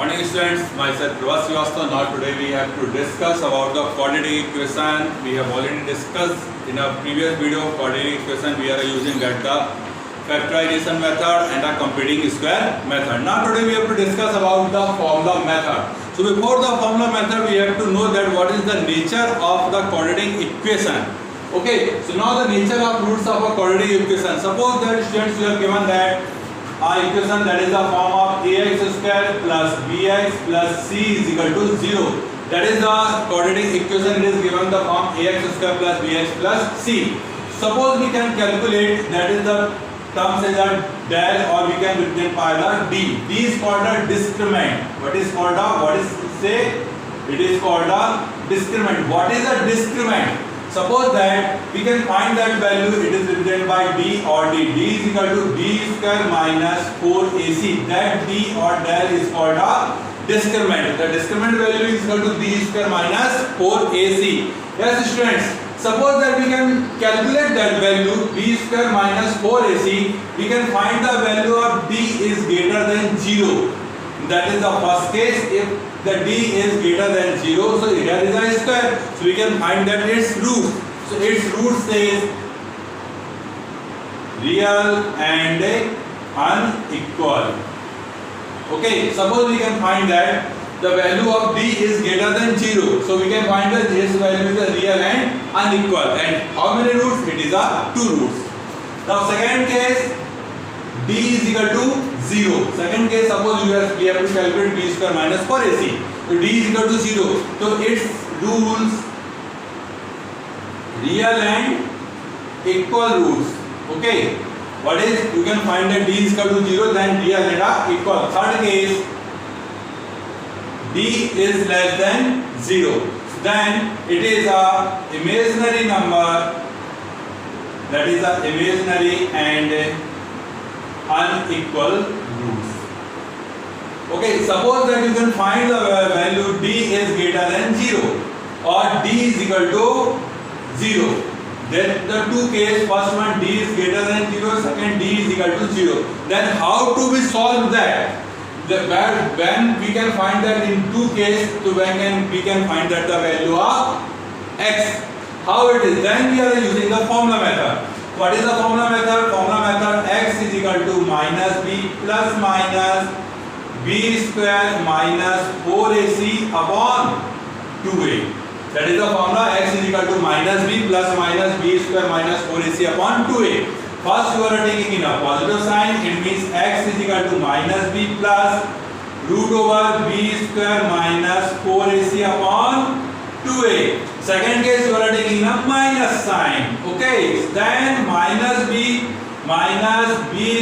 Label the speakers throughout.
Speaker 1: Morning students, myself Prabhas Srivastava. Now today we have to discuss about the quadratic equation. We have already discussed in a previous video quadratic equation. We are using that the factorization method and the computing square method. Now today we have to discuss about the formula method. So before the formula method we have to know that what is the nature of the quadratic equation. Okay, so now the nature of roots of a quadratic equation. Suppose that students we have given that equation that is the form of ax square plus bx plus c is equal to 0. That is the quadratic equation. It is given the form ax square plus bx plus c. Suppose we can calculate, that is the term says that del, or we can represent by the d. D is called a discriminant. What is called a, what is say? It is called a discriminant. What is a discriminant? Suppose that we can find that value, it is represented by d or d. D is equal to d square minus 4ac. That d or del is called a discriminant. The discriminant value is equal to d square minus 4ac. Yes students, suppose that we can calculate that value d square minus 4ac. We can find the value of d is greater than 0. That is the first case. If the d is greater than 0, so here is a square, so we can find that its root. So its root says real and unequal. Okay, suppose we can find that the value of d is greater than 0, so we can find that its value is a real and unequal. And how many roots? It is a 2 roots. Now second case, d is equal to 0. Second case, suppose we have to calculate d square minus 4ac. So d is equal to 0. So its rules real and equal roots. Okay. What is? You can find that d is equal to 0, then real and equal. Third case, d is less than 0. Then it is a imaginary number. That is a imaginary and unequal roots. Okay, suppose that you can find the value d is greater than 0 or d is equal to 0. Then the two case, first one d is greater than 0, second d is equal to 0. Then how to we solve that? When we can find that in two case, so when we can find that the value of x. How it is? Then we are using the formula method. What is the formula method? Formula method x is equal to minus b plus minus b square minus 4ac upon 2a. That is the formula. X is equal to minus b plus minus b square minus 4ac upon 2a. First you are taking in a positive sign. It means x is equal to minus b plus root over b square minus 4ac upon 2a. Second case you are taking a minus sign. Okay, then minus b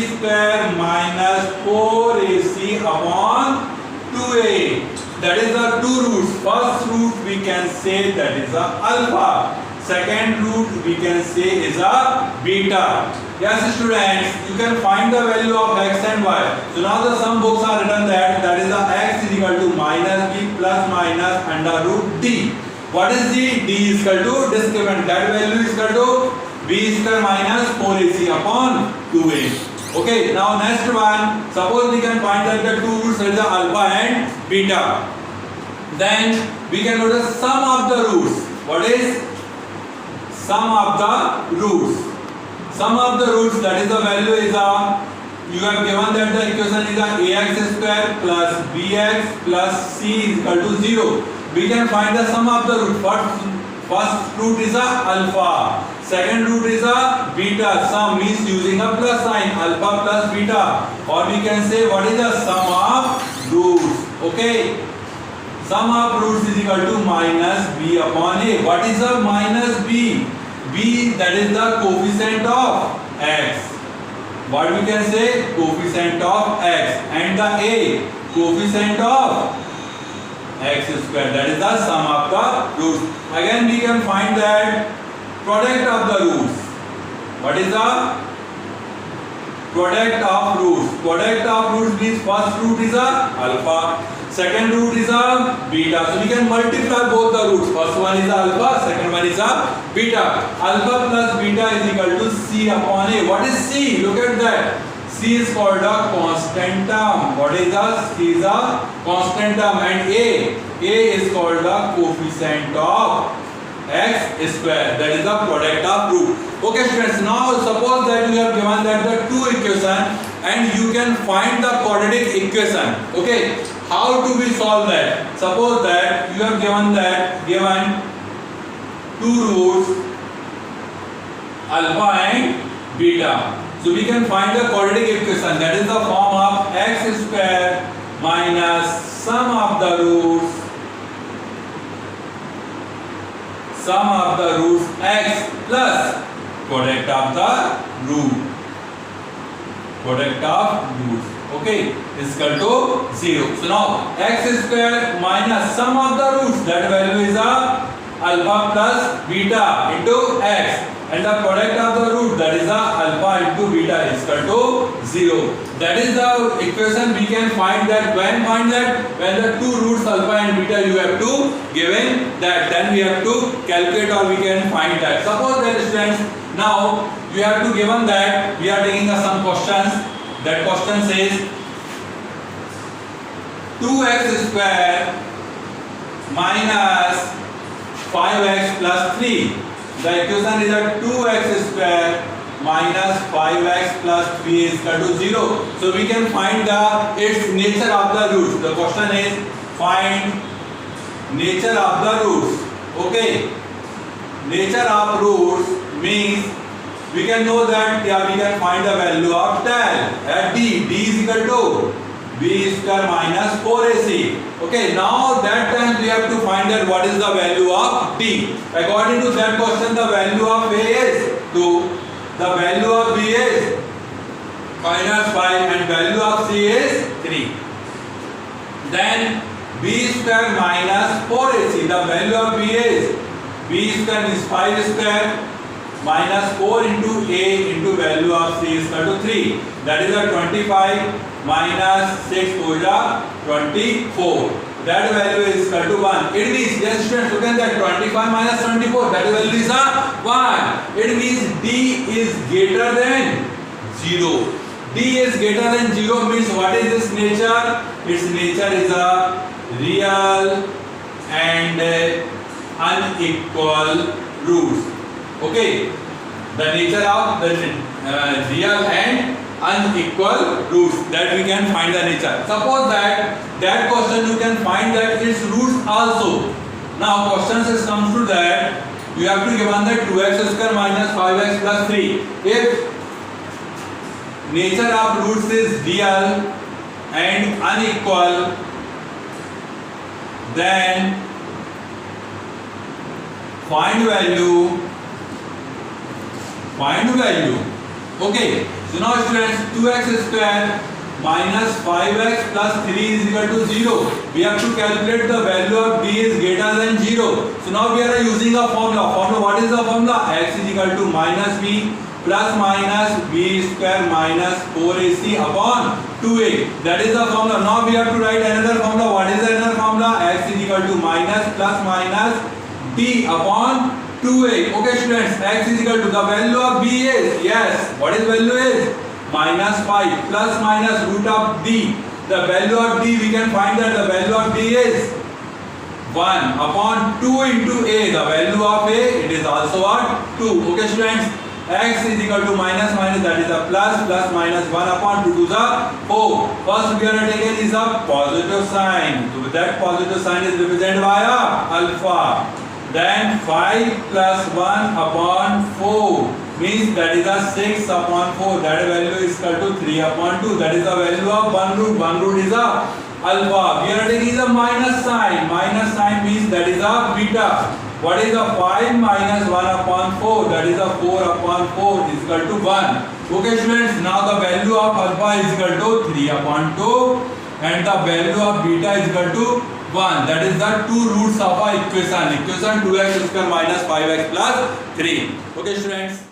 Speaker 1: square minus 4ac upon 2a. That is the two roots. First root we can say that is a alpha. Second root we can say is a beta. Yes students, you can find the value of x and y. So now the some books are written that is the x is equal to minus b plus minus under root d. What is d? D is equal to discriminant. That value is equal to b square minus 4ac upon 2a. Okay, now next one. Suppose we can find that the two roots are the alpha and beta. Then we can know the sum of the roots. What is sum of the roots? Sum of the roots, that is the value is a, you have given that the equation is a ax square plus bx plus c is equal to 0. We can find the sum of the root. First root is a alpha, second root is a beta. Sum means using a plus sign, alpha plus beta, or we can say what is the sum of roots. Okay, sum of roots is equal to minus b upon a. What is a minus b? B, that is the coefficient of x. What we can say? Coefficient of x. And the a, coefficient of x square. That is the sum of the roots. Again we can find that product of the roots. What is the product of roots? Product of roots means first root is a alpha, second root is a beta. So we can multiply both the roots. First one is alpha, second one is a beta. Alpha plus beta is equal to c upon a. What is c? Look at that. C is called a constant term. What is a? C is a constant term. And A is called a coefficient of x square. That is the product of root. Okay students, now suppose that you have given that the two equation and you can find the quadratic equation. Okay, how do we solve that? Suppose that you have given two roots alpha and beta. So we can find the quadratic equation, that is the form of x square minus sum of the roots x plus product of the roots. Okay, is equal to 0. So now x square minus sum of the roots, that value is a alpha plus beta into x, and the product of the root, that is a alpha into beta, is equal to 0. That is the equation we can find that. When the two roots alpha and beta you have to given that, then we have to calculate or we can find that. Suppose that students, now you have to given that we are taking some questions. That question says 2x square minus 5x plus 3. The equation is a 2x square minus 5x plus 3 is equal to 0. So we can find its nature of the roots. The question is find nature of the roots. Okay, nature of roots means we can know that we can find the value of tan at d. D is equal to b square minus 4ac. Okay, now that time we have to find that what is the value of d. According to that question, the value of a is 2, the value of b is minus 5, and value of c is 3. Then b square minus 4ac, the value of b square is 5 square minus 4 into a into value of c is equal to 3. That is a 25 minus 6 is a 24. That value is equal to 1. It means, yes students, look at that, 25 minus 24, that value is a 1. It means d is greater than 0. D is greater than 0 means what is its nature? Its nature is a real and unequal roots. Okay, the nature of the real and unequal roots, that we can find the nature. Suppose that question you can find that its roots also. Now questions comes to that you have to given that 2x square minus 5x plus 3. If nature of roots is real and unequal, then find value. Okay, so now students, 2x square minus 5x plus 3 is equal to 0. We have to calculate the value of d is greater than 0. So now we are using a formula. What is the formula? X is equal to minus b plus minus b square minus 4ac upon 2a. That is the formula. Now we have to write another formula. What is another formula? X is equal to minus plus minus b upon 2a. Okay students, x is equal to the value of b is, yes, what is value is? Minus 5 plus minus root of d. The value of d, we can find that the value of d is 1 upon 2 into a. The value of a, it is also what? 2. Okay students, x is equal to minus minus, that is a plus, plus minus 1 upon 2 to the 4. First we are taking is a positive sign. So that positive sign is represented by a alpha. Then 5 plus 1 upon 4 means that is a 6 upon 4. That value is equal to 3 upon 2. That is the value of 1 root. 1 root is a alpha. We are taking the minus sign. Minus sign means that is a beta. What is the 5 minus 1 upon 4? That is a 4 upon 4 is equal to 1. Okay students, now the value of alpha is equal to 3 upon 2 and the value of beta is equal to 1. That is the two roots of our equation. Equation 2x square minus 5x plus 3. Okay students.